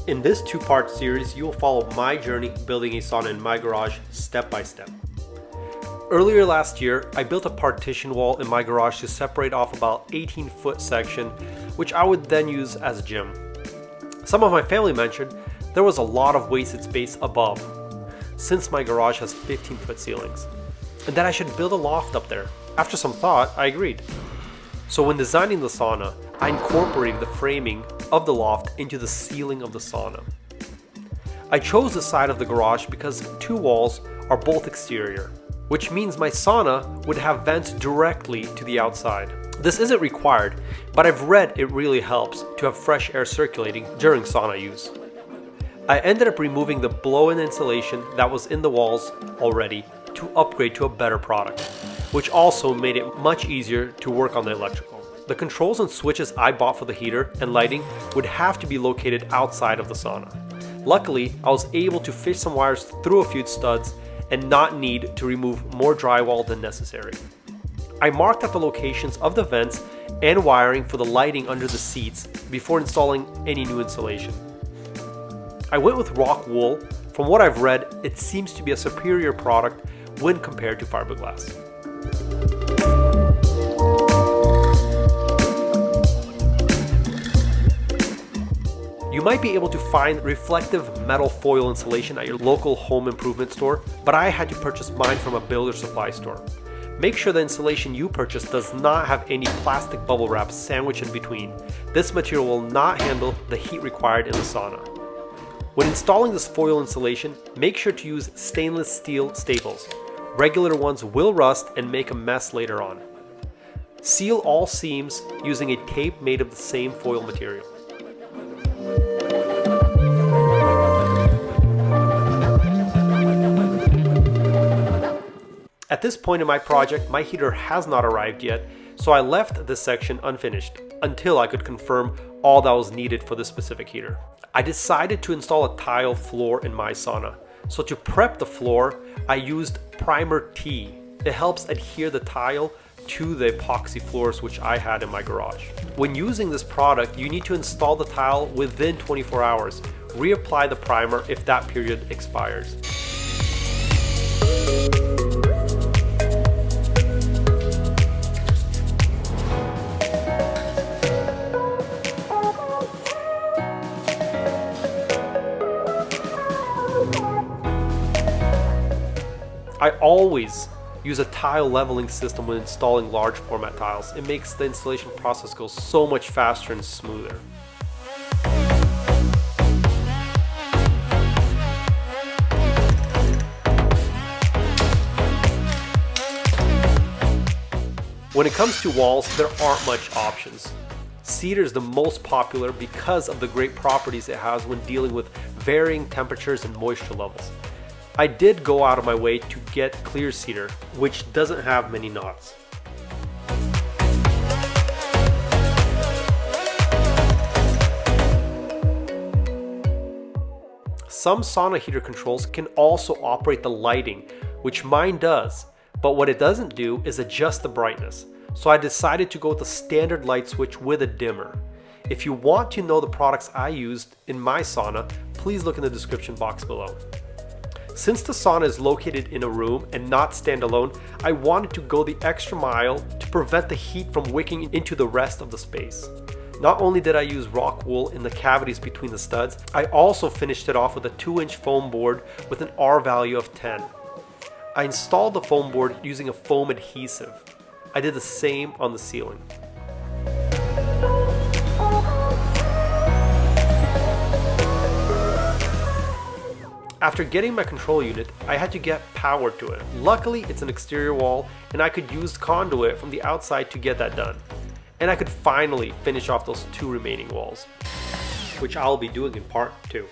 In this two-part series, you will follow my journey building a sauna in my garage step by step. Earlier last year, I built a partition wall in my garage to separate off about 18-foot section, which I would then use as a gym. Some of my family mentioned there was a lot of wasted space above, since my garage has 15-foot ceilings, and that I should build a loft up there. After some thought, I agreed. So when designing the sauna, I incorporated the framing of the loft into the ceiling of the sauna. I chose the side of the garage because two walls are both exterior, which means my sauna would have vents directly to the outside. This isn't required, but I've read it really helps to have fresh air circulating during sauna use. I ended up removing the blow-in insulation that was in the walls already to upgrade to a better product, which also made it much easier to work on the electrical. The controls and switches I bought for the heater and lighting would have to be located outside of the sauna. Luckily, I was able to fish some wires through a few studs and not need to remove more drywall than necessary. I marked out the locations of the vents and wiring for the lighting under the seats before installing any new insulation. I went with rock wool. From what I've read, it seems to be a superior product when compared to fiberglass. You might be able to find reflective metal foil insulation at your local home improvement store, but I had to purchase mine from a builder supply store. Make sure the insulation you purchase does not have any plastic bubble wrap sandwiched in between. This material will not handle the heat required in the sauna. When installing this foil insulation, make sure to use stainless steel staples. Regular ones will rust and make a mess later on. Seal all seams using a tape made of the same foil material. At this point in my project, my heater has not arrived yet, so I left this section unfinished until I could confirm all that was needed for this specific heater. I decided to install a tile floor in my sauna. So to prep the floor, I used Primer T. It helps adhere the tile to the epoxy floors which I had in my garage. When using this product, you need to install the tile within 24 hours. Reapply the primer if that period expires. I always use a tile leveling system when installing large format tiles. It makes the installation process go so much faster and smoother. When it comes to walls, there aren't much options. Cedar is the most popular because of the great properties it has when dealing with varying temperatures and moisture levels. I did go out of my way to get clear cedar, which doesn't have many knots. Some sauna heater controls can also operate the lighting, which mine does, but what it doesn't do is adjust the brightness. So I decided to go with a standard light switch with a dimmer. If you want to know the products I used in my sauna, please look in the description box below. Since the sauna is located in a room and not standalone, I wanted to go the extra mile to prevent the heat from wicking into the rest of the space. Not only did I use rock wool in the cavities between the studs, I also finished it off with a 2-inch foam board with an R value of 10. I installed the foam board using a foam adhesive. I did the same on the ceiling. After getting my control unit, I had to get power to it. Luckily, it's an exterior wall and I could use conduit from the outside to get that done. And I could finally finish off those 2 remaining walls, which I'll be doing in part 2.